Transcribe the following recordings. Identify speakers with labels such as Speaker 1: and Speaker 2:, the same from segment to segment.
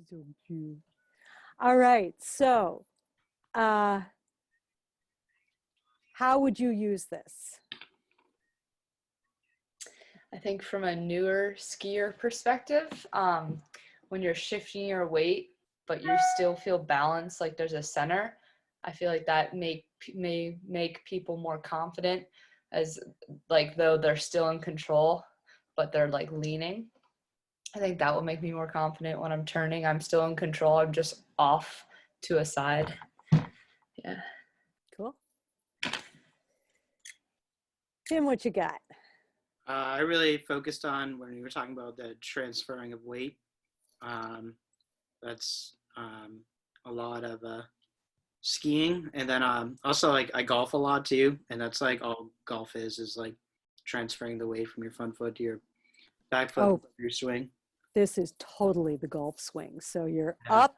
Speaker 1: He's so cute. All right. So, how would you use this?
Speaker 2: I think from a newer skier perspective, when you're shifting your weight, but you still feel balanced, like there's a center, I feel like that may make people more confident, as like though they're still in control, but they're like leaning. I think that will make me more confident when I'm turning. I'm still in control. I'm just off to a side. Yeah.
Speaker 1: Cool. Tim, what you got?
Speaker 3: I really focused on when you were talking about the transferring of weight. That's a lot of skiing, and then also like I golf a lot too, and that's like all golf is like transferring the weight from your front foot to your back foot
Speaker 1: Oh,
Speaker 3: your swing.
Speaker 1: this is totally the golf swing. So you're
Speaker 3: Yeah.
Speaker 1: up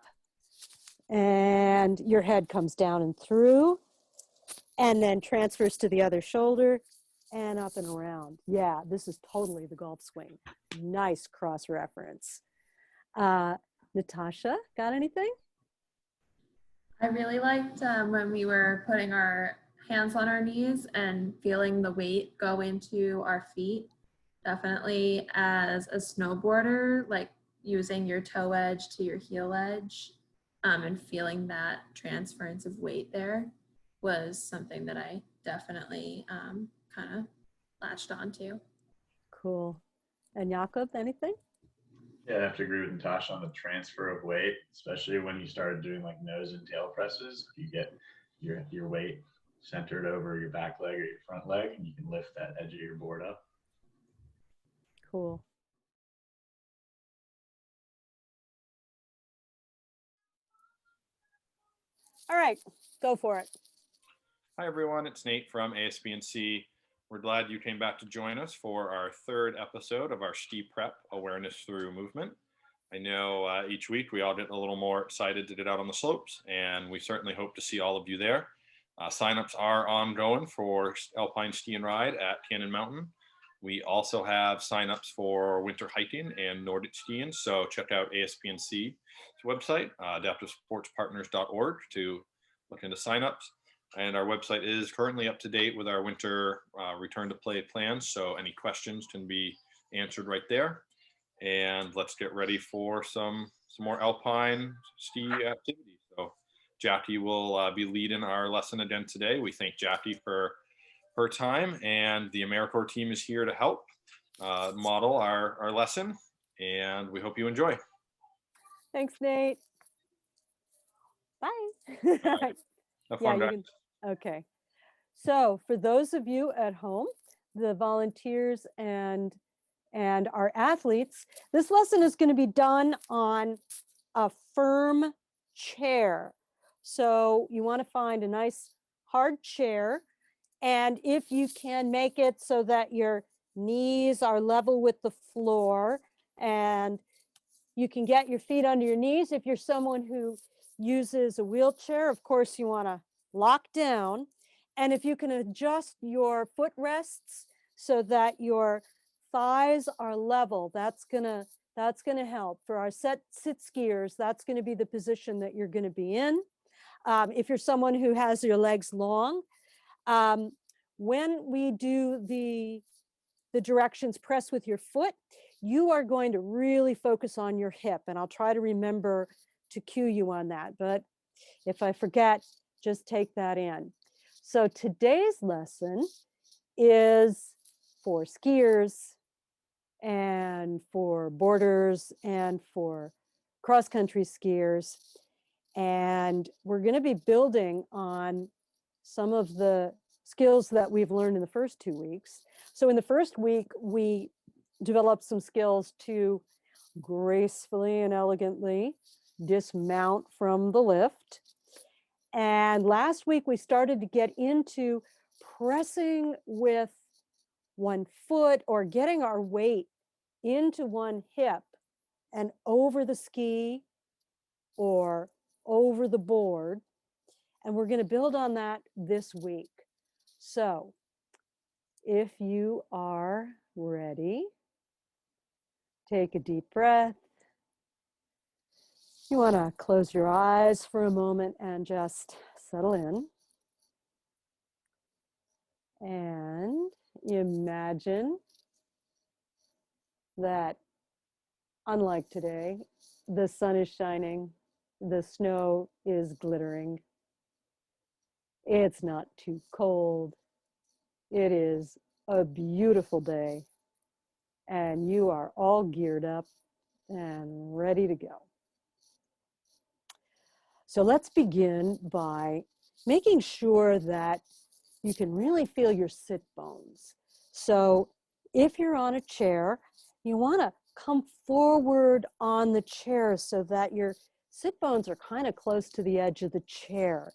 Speaker 1: and your head comes down and through and then transfers to the other shoulder and up and around. Yeah, this is totally the golf swing. Nice cross reference. Natasha, got anything?
Speaker 4: I really liked when we were putting our hands on our knees and feeling the weight go into our feet. Definitely as a snowboarder, like using your toe edge to your heel edge and feeling that transference of weight there was something that I definitely kind of latched onto.
Speaker 1: Cool. And Jakob, anything?
Speaker 5: Yeah, I have to agree with Natasha on the transfer of weight, especially when you started doing like nose and tail presses. You get your weight centered over your back leg or your front leg, and you can lift that edge of your board up.
Speaker 1: Cool. All right, go for it.
Speaker 6: Hi, everyone. It's Nate from ASBNC. We're glad you came back to join us for our third episode of our Ski Prep Awareness Through Movement. I know each week we all get a little more excited to get out on the slopes, and we certainly hope to see all of you there. Signups are ongoing for Alpine Ski and Ride at Cannon Mountain. We also have signups for winter hiking and Nordic skiing, so check out ASBNC's website, adaptivesportspartners.org, to look into signups. And our website is currently up to date with our winter return to play plans, so any questions can be answered right there. And let's get ready for some more alpine ski activities. So Jackie will be leading our lesson again today. We thank Jackie for her time, and the AmeriCorps team is here to help model our lesson, and we hope you enjoy.
Speaker 1: Thanks, Nate. Bye.
Speaker 6: Right. Have fun, guys.
Speaker 1: Okay. So for those of you at home, the volunteers and our athletes, this lesson is going to be done on a firm chair. So you want to find a nice hard chair. And if you can make it so that your knees are level with the floor and you can get your feet under your knees. If you're someone who uses a wheelchair, of course, you want to lock down. And if you can adjust your footrests so that your thighs are level, that's gonna help. For our sit skiers, that's gonna be the position that you're gonna be in. If you're someone who has your legs long, when we do the directions, press with your foot, you are going to really focus on your hip. And I'll try to remember to cue you on that. But if I forget, just take that in. So today's lesson is for skiers and for boarders and for cross-country skiers. And we're going to be building on some of the skills that we've learned in the first 2 weeks. So in the first week, we developed some skills to gracefully and elegantly dismount from the lift. And last week, we started to get into pressing with one foot or getting our weight into one hip and over the ski or over the board. And we're going to build on that this week. So if you are ready, take a deep breath You want to close your eyes for a moment and just settle in. And imagine that, unlike today, the sun is shining, the snow is glittering. It's not too cold. It is a beautiful day, and you are all geared up and ready to go. So let's begin by making sure that you can really feel your sit bones. So if you're on a chair, you want to come forward on the chair so that your sit bones are kind of close to the edge of the chair.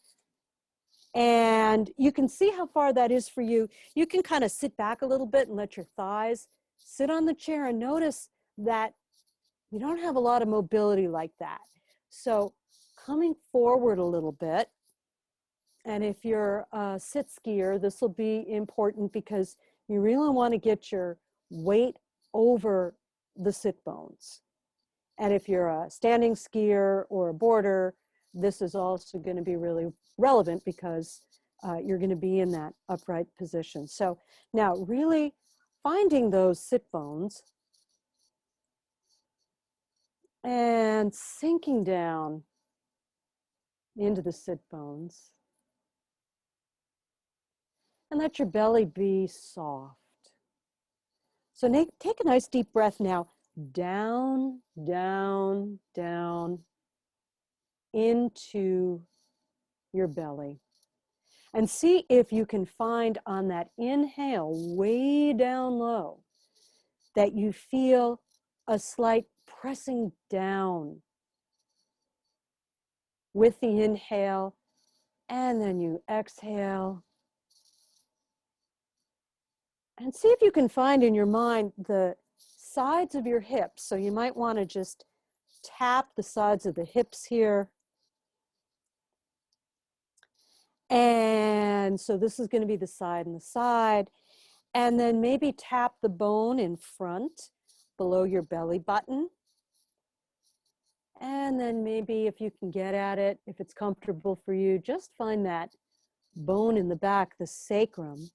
Speaker 1: And you can see how far that is for you. You can kind of sit back a little bit and let your thighs sit on the chair, and notice that you don't have a lot of mobility like that. So coming forward a little bit, and if you're a sit skier, this will be important because you really want to get your weight over the sit bones. And if you're a standing skier or a boarder, this is also going to be really relevant because you're going to be in that upright position. So now really finding those sit bones and sinking down into the sit bones. And let your belly be soft. So take a nice deep breath now. Down, down, down into your belly. And see if you can find on that inhale way down low that you feel a slight pressing down with the inhale, and then you exhale. And see if you can find in your mind the sides of your hips. So you might want to just tap the sides of the hips here. And so this is going to be the side and the side. And then maybe tap the bone in front below your belly button. And then maybe if you can get at it, if it's comfortable for you, just find that bone in the back, the sacrum.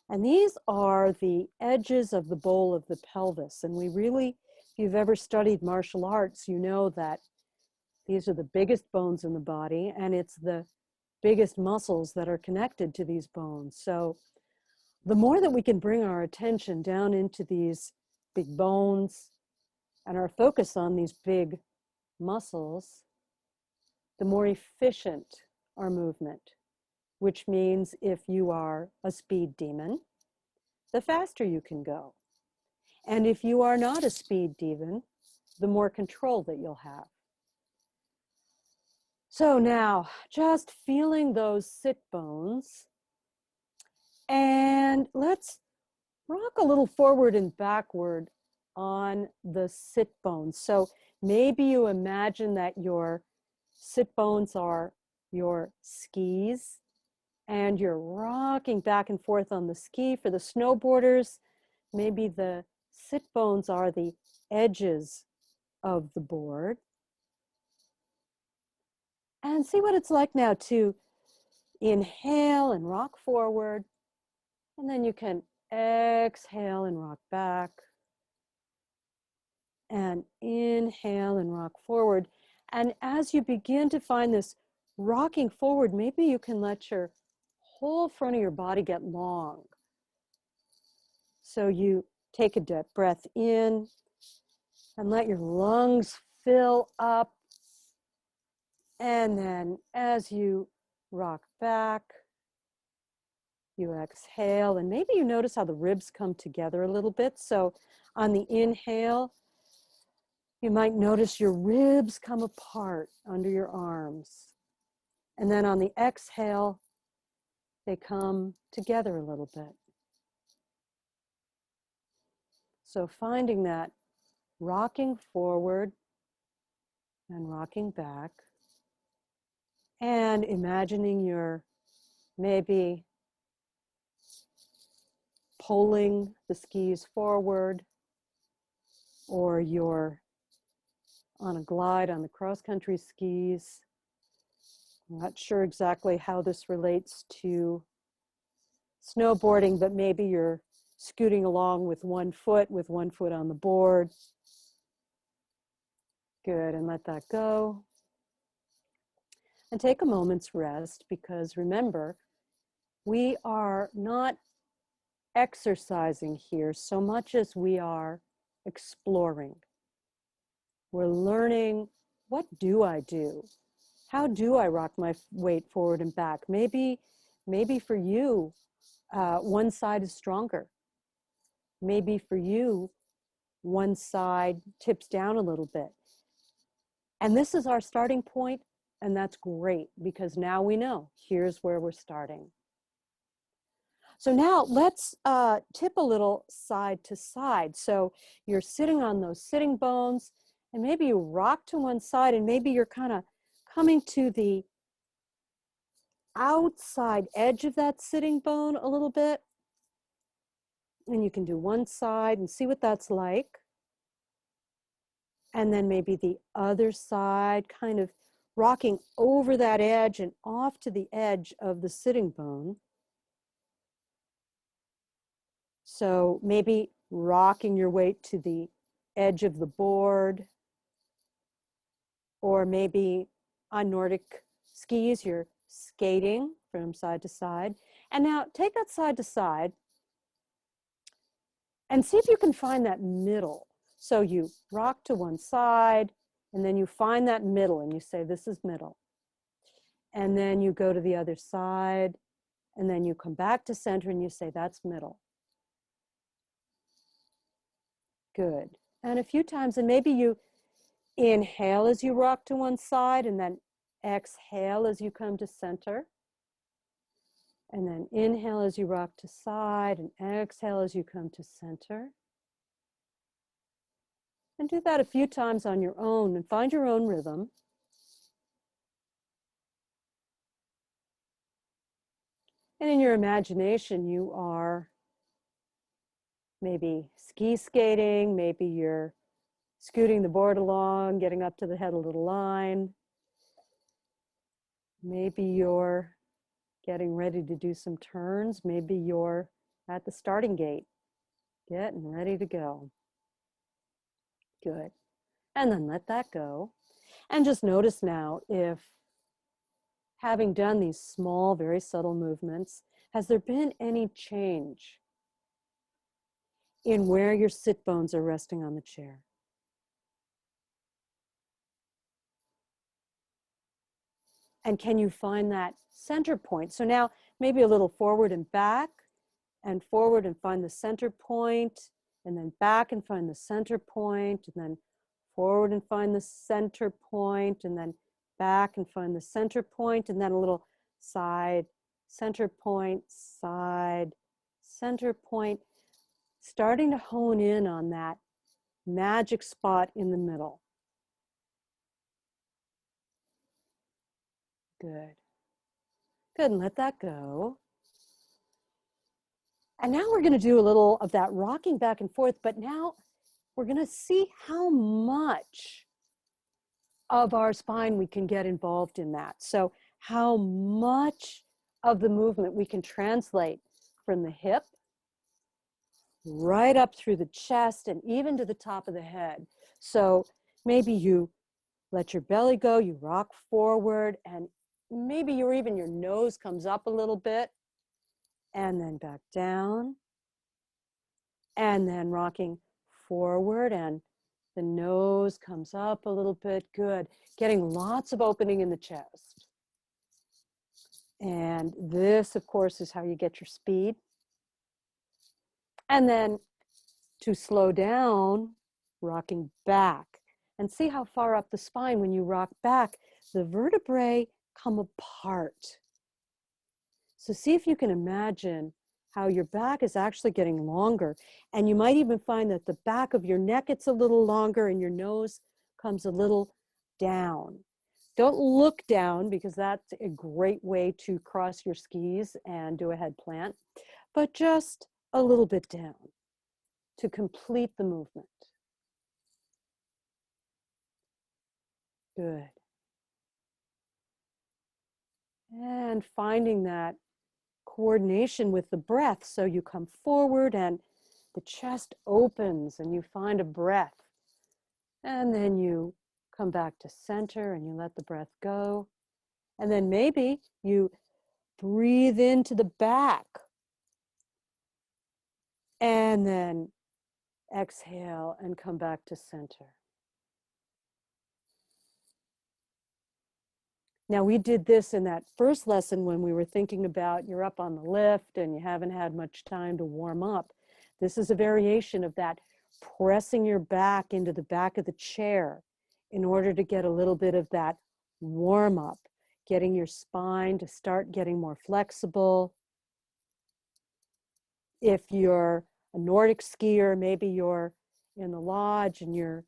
Speaker 1: And these are the edges of the bowl of the pelvis. And we really, if you've ever studied martial arts, you know that these are the biggest bones in the body, and it's the biggest muscles that are connected to these bones. So the more that we can bring our attention down into these big bones and our focus on these big muscles, the more efficient our movement, which means if you are a speed demon, the faster you can go. And if you are not a speed demon, the more control that you'll have. So now, just feeling those sit bones, and let's rock a little forward and backward on the sit bones. So maybe you imagine that your sit bones are your skis, and you're rocking back and forth on the ski. For the snowboarders, maybe the sit bones are the edges of the board. And see what it's like now to inhale and rock forward, and then you can exhale and rock back, and inhale and rock forward. And as you begin to find this rocking forward, maybe you can let your whole front of your body get long. So you take a deep breath in and let your lungs fill up. And then as you rock back, you exhale, and maybe you notice how the ribs come together a little bit. So on the inhale, you might notice your ribs come apart under your arms. And then on the exhale, they come together a little bit. So finding that rocking forward and rocking back, and imagining you're maybe pulling the skis forward, or you're on a glide on the cross-country skis. I'm not sure exactly how this relates to snowboarding, but maybe you're scooting along with one foot on the board. Good, and let that go. And take a moment's rest, because remember, we are not exercising here so much as we are exploring. We're learning, what do I do? How do I rock my weight forward and back? Maybe for you, one side is stronger. Maybe for you, one side tips down a little bit. And this is our starting point, and that's great, because now we know, here's where we're starting. So now let's tip a little side to side. So you're sitting on those sitting bones, and maybe you rock to one side, and maybe you're kind of coming to the outside edge of that sitting bone a little bit. And you can do one side and see what that's like. And then maybe the other side, kind of rocking over that edge and off to the edge of the sitting bone. So maybe rocking your weight to the edge of the board, or maybe on Nordic skis, you're skating from side to side. And now take that side to side and see if you can find that middle. So you rock to one side, and then you find that middle, and you say, this is middle. And then you go to the other side, and then you come back to center, and you say, that's middle. Good. And a few times, and maybe you inhale as you rock to one side, and then exhale as you come to center. And then inhale as you rock to side, and exhale as you come to center. And do that a few times on your own, and find your own rhythm. And in your imagination, you are maybe ski skating, maybe you're scooting the board along, getting up to the head of the line. Maybe you're getting ready to do some turns. Maybe you're at the starting gate, getting ready to go. Good. And then let that go. And just notice now, if having done these small, very subtle movements, has there been any change in where your sit bones are resting on the chair? And can you find that center point? So now maybe a little forward and forward and find the center point, and then back and find the center point, and then forward and find the center point, and then back and find the center point, and then a little side, center point, side, center point, starting to hone in on that magic spot in the middle. Good. Good, and let that go. And now we're going to do a little of that rocking back and forth, but now we're going to see how much of our spine we can get involved in that. So how much of the movement we can translate from the hip right up through the chest and even to the top of the head. So maybe you let your belly go, you rock forward, and maybe your nose comes up a little bit, and then back down, and then rocking forward, and the nose comes up a little bit. Good. Getting lots of opening in the chest. And this, of course, is how you get your speed. And then to slow down, rocking back. And see how far up the spine, when you rock back, the vertebrae come apart. So see if you can imagine how your back is actually getting longer. And you might even find that the back of your neck gets a little longer and your nose comes a little down. Don't look down, because that's a great way to cross your skis and do a head plant, but just a little bit down to complete the movement. Good. And finding that coordination with the breath. So you come forward and the chest opens and you find a breath. And then you come back to center and you let the breath go. And then maybe you breathe into the back. And then exhale and come back to center. Now, we did this in that first lesson when we were thinking about you're up on the lift and you haven't had much time to warm up. This is a variation of that, pressing your back into the back of the chair in order to get a little bit of that warm up, getting your spine to start getting more flexible. If you're a Nordic skier, maybe you're in the lodge and you're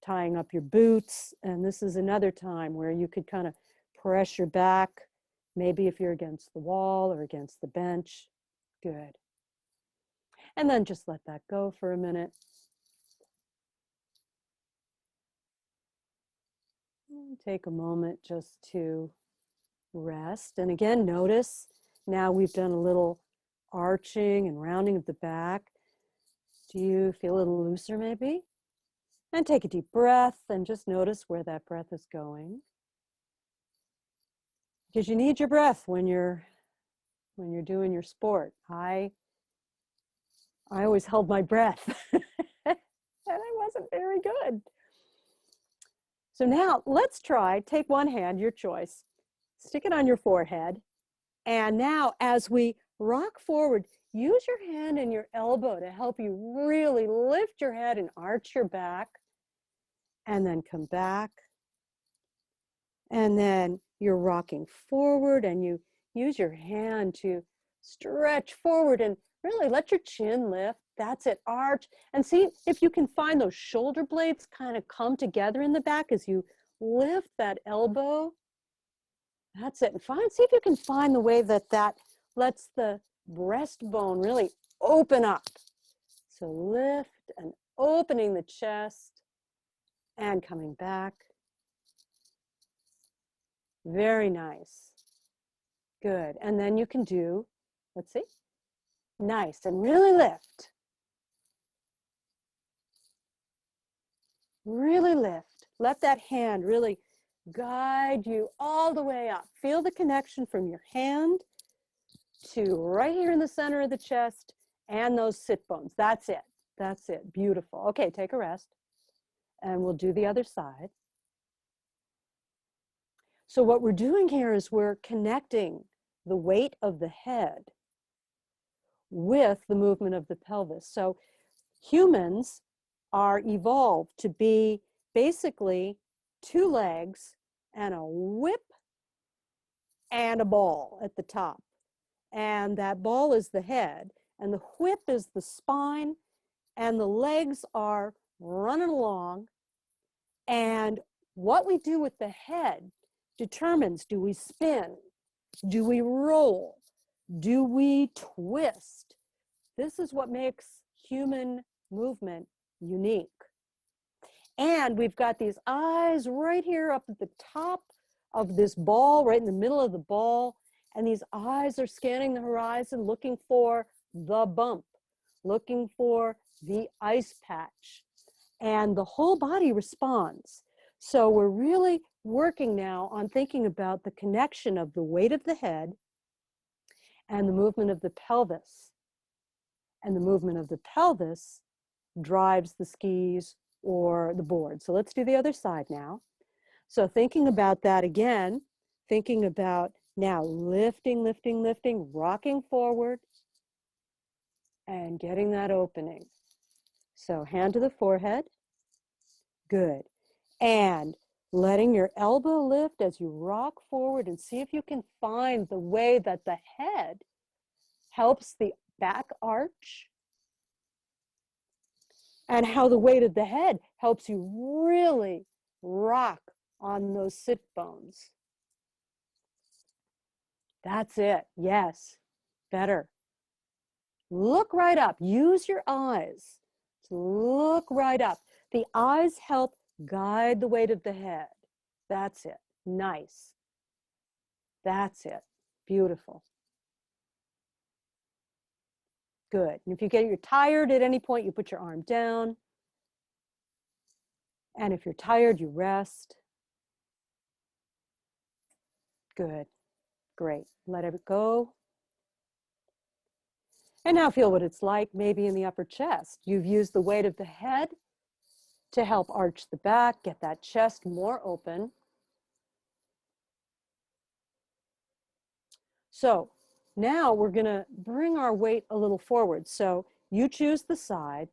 Speaker 1: tying up your boots, and this is another time where you could kind of press your back, maybe if you're against the wall or against the bench. Good. And then just let that go for a minute. And take a moment just to rest. And again, notice now we've done a little arching and rounding of the back. Do you feel a little looser maybe? And take a deep breath and just notice where that breath is going. Because you need your breath when you're doing your sport. I always held my breath and I wasn't very good. So now let's try, take one hand, your choice, stick it on your forehead. And now as we rock forward, use your hand and your elbow to help you really lift your head and arch your back. And then come back. And then you're rocking forward and you use your hand to stretch forward and really let your chin lift. That's it, arch. And see if you can find those shoulder blades kind of come together in the back as you lift that elbow. That's it. And see if you can find the way that lets the breastbone really open up. So lift and opening the chest. And coming back. Very nice. Good. And then you can do, let's see, nice. And really lift. Really lift. Let that hand really guide you all the way up. Feel the connection from your hand to right here in the center of the chest and those sit bones. That's it. That's it. Beautiful. Okay, take a rest. And we'll do the other side. So what we're doing here is we're connecting the weight of the head with the movement of the pelvis. So humans are evolved to be basically two legs and a whip and a ball at the top. And that ball is the head, and the whip is the spine, and the legs are running along. And what we do with the head determines, do we spin? Do we roll? Do we twist? This is what makes human movement unique. And we've got these eyes right here up at the top of this ball, right in the middle of the ball. And these eyes are scanning the horizon, looking for the bump, looking for the ice patch. And the whole body responds. So we're really working now on thinking about the connection of the weight of the head and the movement of the pelvis. And the movement of the pelvis drives the skis or the board. So let's do the other side now. So thinking about that again, thinking about now lifting, lifting, lifting, rocking forward and getting that opening. So hand to the forehead. Good. And letting your elbow lift as you rock forward, and see if you can find the way that the head helps the back arch and how the weight of the head helps you really rock on those sit bones. That's it. Yes. Better. Look right up. Use your eyes to look right up. The eyes help Guide the weight of the head. That's it. Nice. That's it. Beautiful. Good. And if you're tired at any point, you put your arm down. And if you're tired, you rest. Good. Great. Let it go. And now feel what it's like maybe in the upper chest. You've used the weight of the head to help arch the back, get that chest more open. So now we're going to bring our weight a little forward. So you choose the side,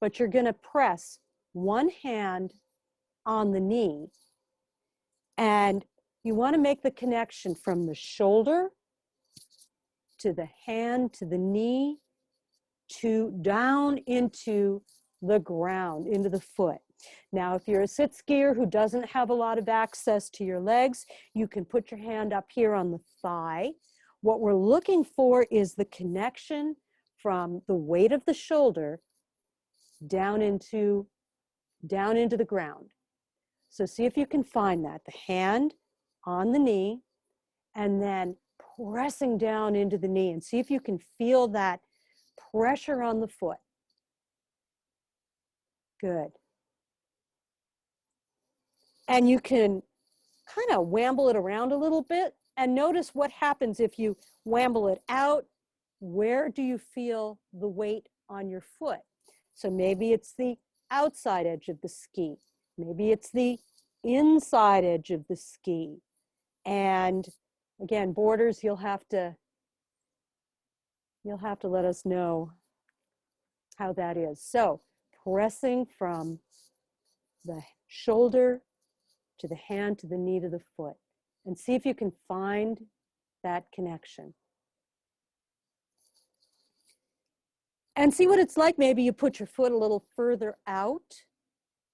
Speaker 1: but you're going to press one hand on the knee. And you want to make the connection from the shoulder to the hand, to the knee, to down into the ground, into the foot. Now, if you're a sit skier who doesn't have a lot of access to your legs, you can put your hand up here on the thigh. What we're looking for is the connection from the weight of the shoulder down into the ground. So see if you can find that. The hand on the knee and then pressing down into the knee, and see if you can feel that pressure on the foot. Good. And you can kind of wamble it around a little bit and notice what happens if you wamble it out. Where do you feel the weight on your foot? So maybe it's the outside edge of the ski. Maybe it's the inside edge of the ski. And again, boarders, you'll have to let us know how that is. So pressing from the shoulder to the hand, to the knee, to the foot, and see if you can find that connection. And see what it's like. Maybe you put your foot a little further out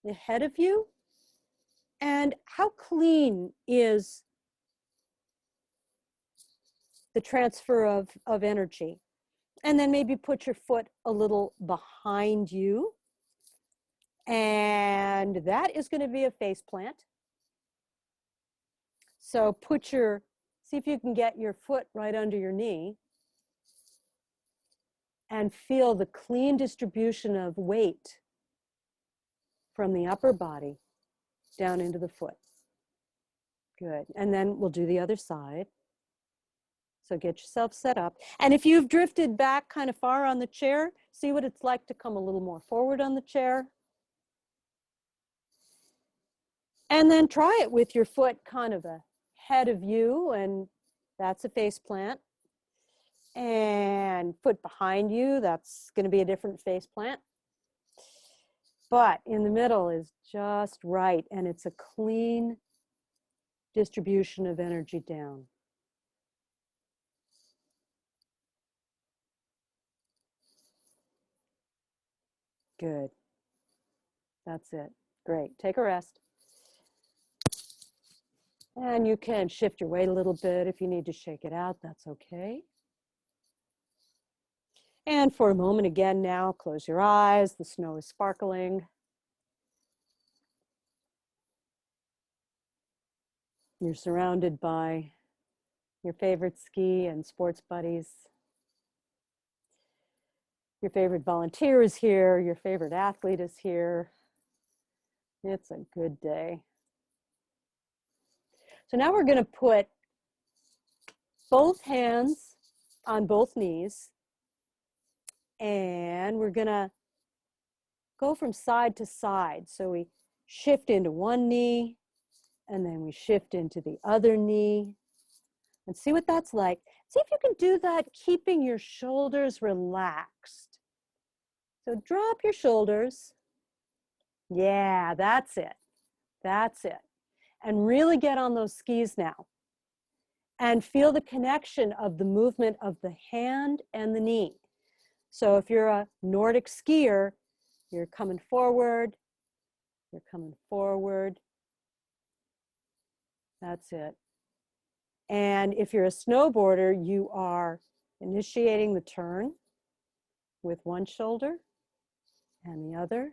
Speaker 1: ahead of you. And how clean is the transfer of energy? And then maybe put your foot a little behind you. And that is going to be a face plant. So see if you can get your foot right under your knee and feel the clean distribution of weight from the upper body down into the foot. Good. And then we'll do the other side. So get yourself set up. And if you've drifted back kind of far on the chair, see what it's like to come a little more forward on the chair. And then try it with your foot kind of ahead of you, and that's a face plant. And foot behind you, that's going to be a different face plant. But in the middle is just right, and it's a clean distribution of energy down. Good. That's it. Great. Take a rest. And you can shift your weight a little bit if you need to shake it out. That's okay. And for a moment again now, close your eyes. The snow is sparkling. You're surrounded by your favorite ski and sports buddies. Your favorite volunteer is here. Your favorite athlete is here. It's a good day. So now we're going to put both hands on both knees. And we're going to go from side to side. So we shift into one knee, and then we shift into the other knee. And see what that's like. See if you can do that, keeping your shoulders relaxed. So drop your shoulders. Yeah, that's it. That's it. And really get on those skis now. And feel the connection of the movement of the hand and the knee. So if you're a Nordic skier, you're coming forward. You're coming forward. That's it. And if you're a snowboarder, you are initiating the turn with one shoulder and the other.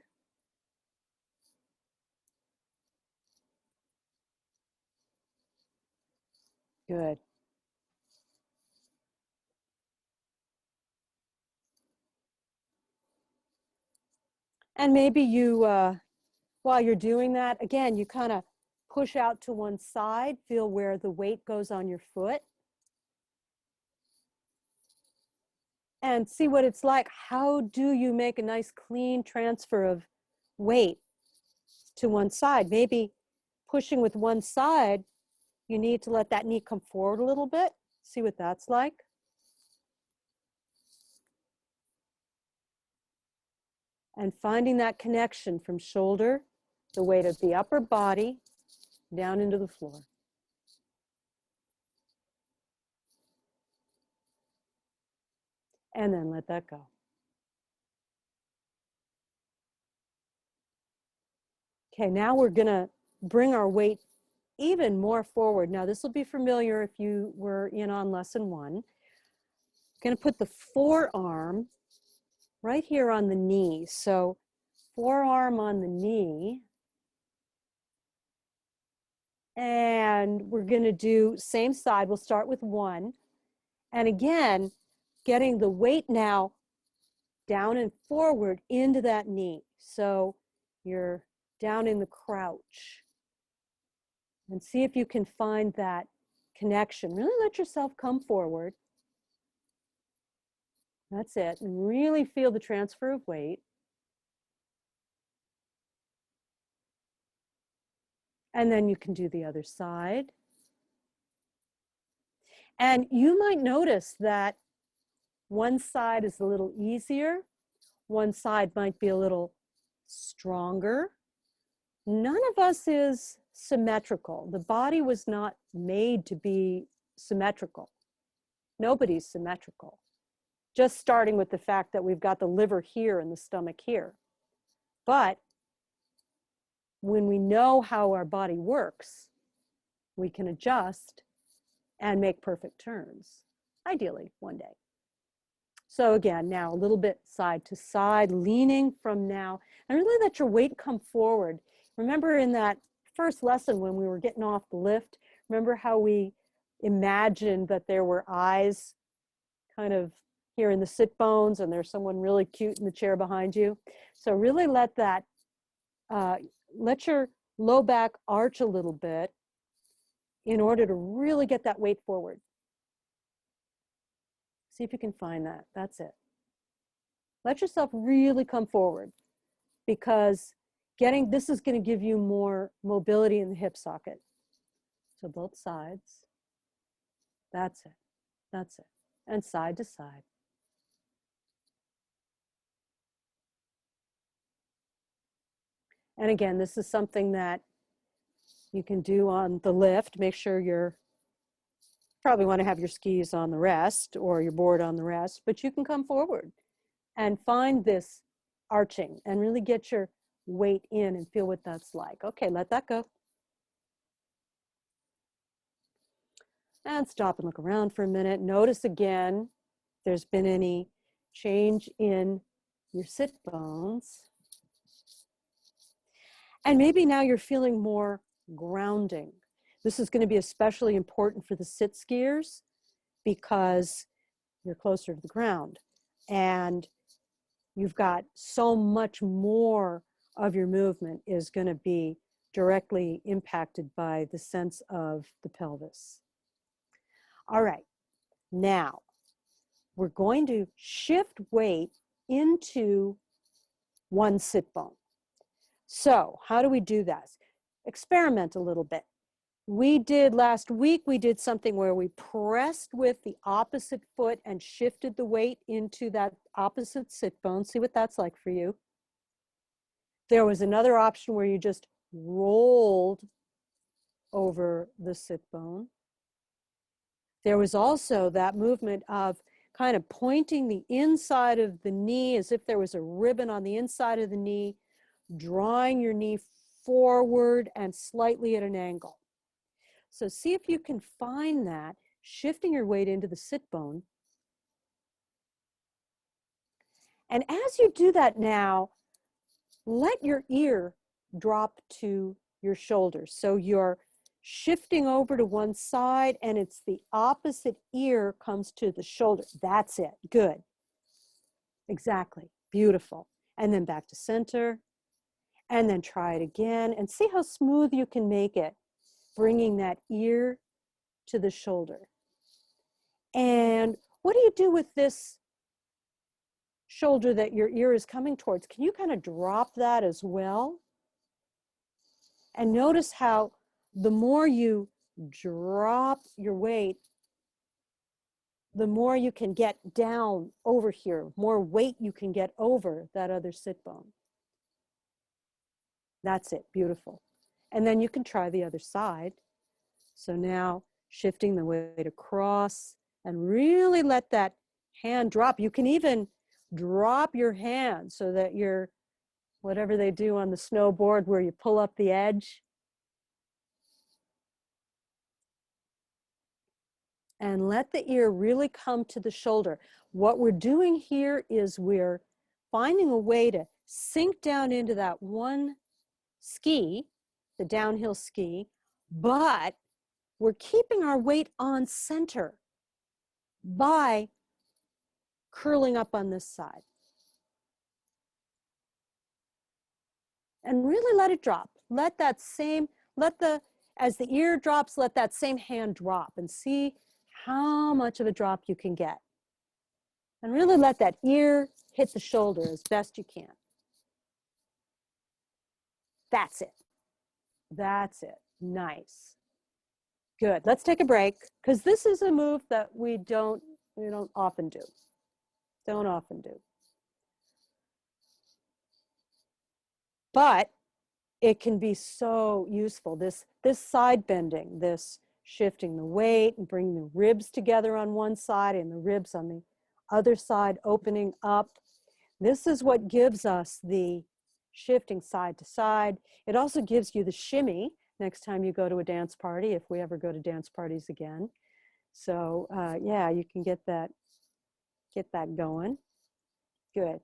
Speaker 1: Good. And maybe you, while you're doing that, again, you kind of push out to one side, feel where the weight goes on your foot. And see what it's like. How do you make a nice clean transfer of weight to one side? Maybe pushing with one side, you need to let that knee come forward a little bit. See what that's like. And finding that connection from shoulder, the weight of the upper body, down into the floor. And then let that go. Okay, now we're gonna bring our weight even more forward. Now this will be familiar if you were in on lesson 1. Gonna put the forearm right here on the knee. So forearm on the knee. And we're gonna do same side. We'll start with 1. And again, getting the weight now down and forward into that knee. So you're down in the crouch. And see if you can find that connection. Really let yourself come forward. That's it. And really feel the transfer of weight. And then you can do the other side. And you might notice that one side is a little easier. One side might be a little stronger. None of us is symmetrical. The body was not made to be symmetrical. Nobody's symmetrical. Just starting with the fact that we've got the liver here and the stomach here. But when we know how our body works, we can adjust and make perfect turns, ideally one day. So again, now a little bit side to side, leaning from now, and really let your weight come forward. Remember in that first lesson when we were getting off the lift, remember how we imagined that there were eyes kind of here in the sit bones and there's someone really cute in the chair behind you. So really let that, let your low back arch a little bit in order to really get that weight forward. See if you can find that. That's it. Let yourself really come forward because this is going to give you more mobility in the hip socket. So both sides. That's it. That's it. And side to side. And again, this is something that you can do on the lift. Make sure you're probably want to have your skis on the rest or your board on the rest, but you can come forward and find this arching and really get your weight in and feel what that's like. Okay, let that go. And stop and look around for a minute. Notice again, if there's been any change in your sit bones. And maybe now you're feeling more grounding. This is going to be especially important for the sit skiers because you're closer to the ground and you've got so much more of your movement is going to be directly impacted by the sense of the pelvis. All right, now we're going to shift weight into one sit bone. So how do we do that? Experiment a little bit. We did last week, we did something where we pressed with the opposite foot and shifted the weight into that opposite sit bone. See what that's like for you. There was another option where you just rolled over the sit bone. There was also that movement of kind of pointing the inside of the knee as if there was a ribbon on the inside of the knee, drawing your knee forward and slightly at an angle. So see if you can find that, shifting your weight into the sit bone. And as you do that now, let your ear drop to your shoulders. So your shifting over to one side, and it's the opposite ear comes to the shoulder. That's it. Good. Exactly. Beautiful. And then back to center. And then try it again and see how smooth you can make it, bringing that ear to the shoulder. And what do you do with this shoulder that your ear is coming towards? Can you kind of drop that as well? And notice how the more you drop your weight, the more you can get down over here, more weight you can get over that other sit bone. That's it, beautiful. And then you can try the other side. So now shifting the weight across and really let that hand drop. You can even drop your hand so that you're, whatever they do on the snowboard where you pull up the edge. And let the ear really come to the shoulder. What we're doing here is we're finding a way to sink down into that one ski, the downhill ski, but we're keeping our weight on center by curling up on this side. And really let it drop. Let that same, as the ear drops, let that same hand drop and see how much of a drop you can get. And really let that ear hit the shoulder as best you can. That's it. That's it. Nice. Good. Let's take a break because this is a move that we don't often do. Don't often do. But it can be so useful. This side bending, this shifting the weight and bringing the ribs together on one side and the ribs on the other side opening up. This is what gives us the shifting side to side. It also gives you the shimmy next time you go to a dance party, if we ever go to dance parties again. So yeah, you can get that going. Good.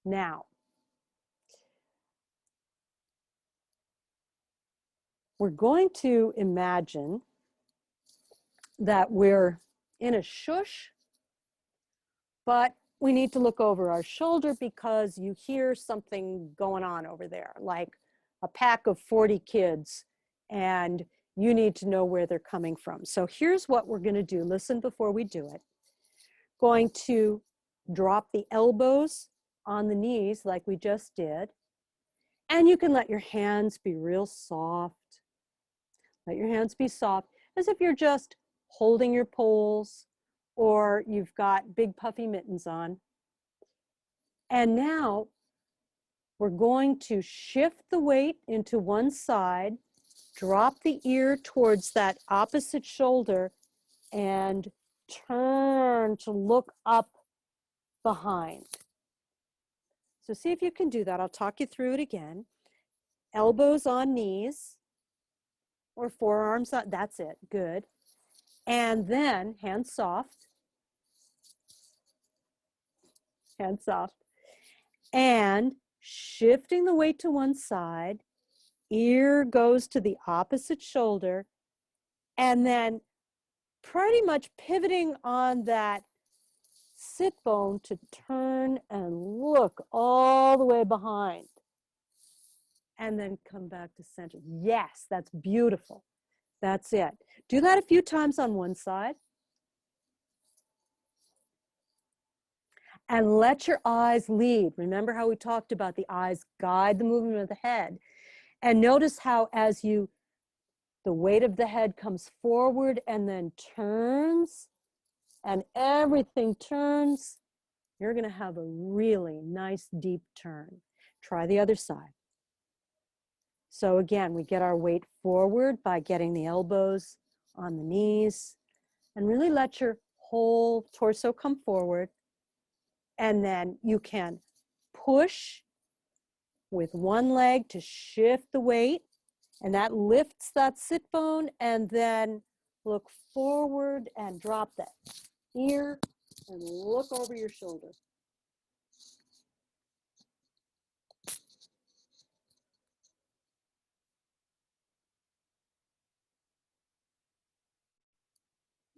Speaker 1: Now, we're going to imagine that we're in a shush, but we need to look over our shoulder because you hear something going on over there, like a pack of 40 kids, and you need to know where they're coming from. So here's what we're going to do. Listen before we do it. Going to drop the elbows on the knees like we just did. And you can let your hands be real soft. Let your hands be soft, as if you're just holding your poles or you've got big puffy mittens on. And now we're going to shift the weight into one side, drop the ear towards that opposite shoulder, and turn to look up behind. So see if you can do that. I'll talk you through it again. Elbows on knees or forearms on, that's it, good. And then hands soft. Hands soft. And shifting the weight to one side, ear goes to the opposite shoulder, and then pretty much pivoting on that sit bone to turn and look all the way behind. And then come back to center. Yes, that's beautiful. That's it. Do that a few times on one side. And let your eyes lead. Remember how we talked about the eyes guide the movement of the head. And notice how as the weight of the head comes forward and then turns, and everything turns, you're going to have a really nice deep turn. Try the other side. So again, we get our weight forward by getting the elbows on the knees, and really let your whole torso come forward. And then you can push with one leg to shift the weight, and that lifts that sit bone, and then look forward and drop that ear and look over your shoulder.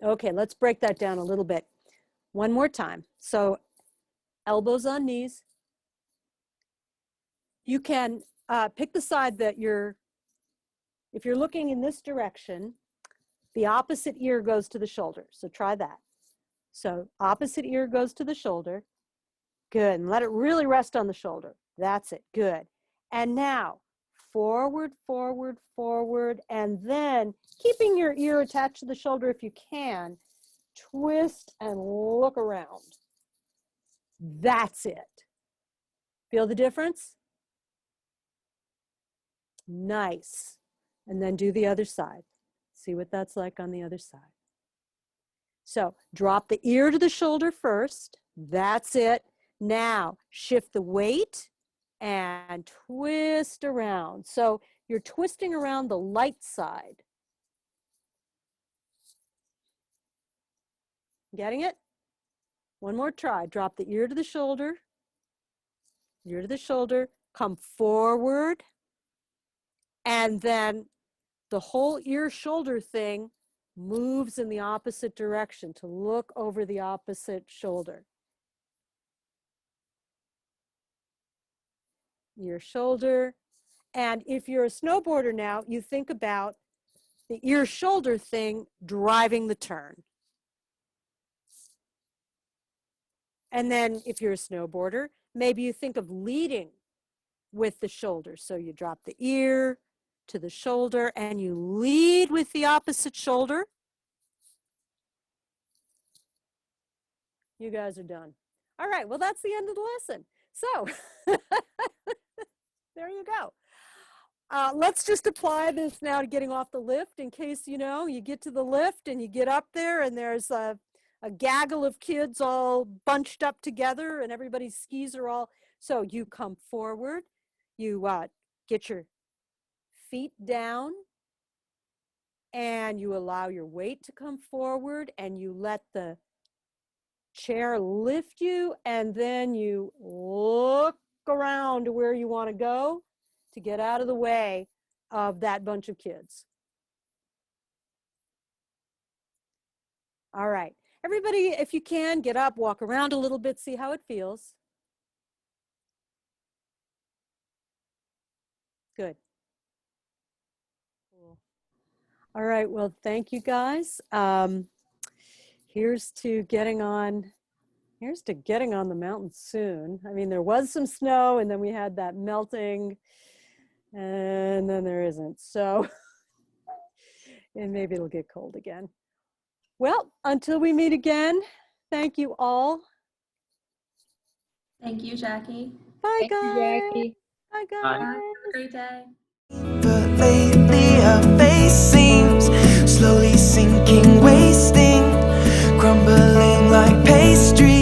Speaker 1: Okay, let's break that down a little bit. One more time. So elbows on knees. You can pick the side that if you're looking in this direction, the opposite ear goes to the shoulder. So try that. So opposite ear goes to the shoulder. Good. And let it really rest on the shoulder. That's it. Good. And now forward, forward, forward. And then keeping your ear attached to the shoulder if you can, twist and look around. That's it. Feel the difference? Nice. And then do the other side. See what that's like on the other side. So drop the ear to the shoulder first. That's it. Now shift the weight and twist around. So you're twisting around the light side. Getting it? One more try. Drop the ear to the shoulder. Ear to the shoulder. Come forward. And then the whole ear shoulder thing moves in the opposite direction to look over the opposite shoulder. Ear shoulder. And if you're a snowboarder now, you think about the ear shoulder thing driving the turn. And then if you're a snowboarder, maybe you think of leading with the shoulder. So you drop the ear to the shoulder and you lead with the opposite shoulder. You guys are done. All right, well, that's the end of the lesson. So there you go. Let's just apply this now to getting off the lift in case, you get to the lift and you get up there and there's a gaggle of kids all bunched up together and everybody's skis are all, so you come forward, you get your feet down and you allow your weight to come forward and you let the chair lift you and then you look around to where you want to go to get out of the way of that bunch of kids. All right. Everybody, if you can, get up, walk around a little bit, see how it feels. Good. Cool. All right, well, thank you guys. Here's to getting on the mountain soon. I mean, there was some snow and then we had that melting and then there isn't. So, and maybe it'll get cold again. Well, until we meet again, thank you all.
Speaker 4: Thank you, Jackie.
Speaker 1: Bye,
Speaker 2: Thank
Speaker 1: guys.
Speaker 2: you, Jackie.
Speaker 1: Bye, guys.
Speaker 3: Bye.
Speaker 4: Have a great day.
Speaker 7: But lately her face seems slowly sinking, wasting, crumbling like pastry.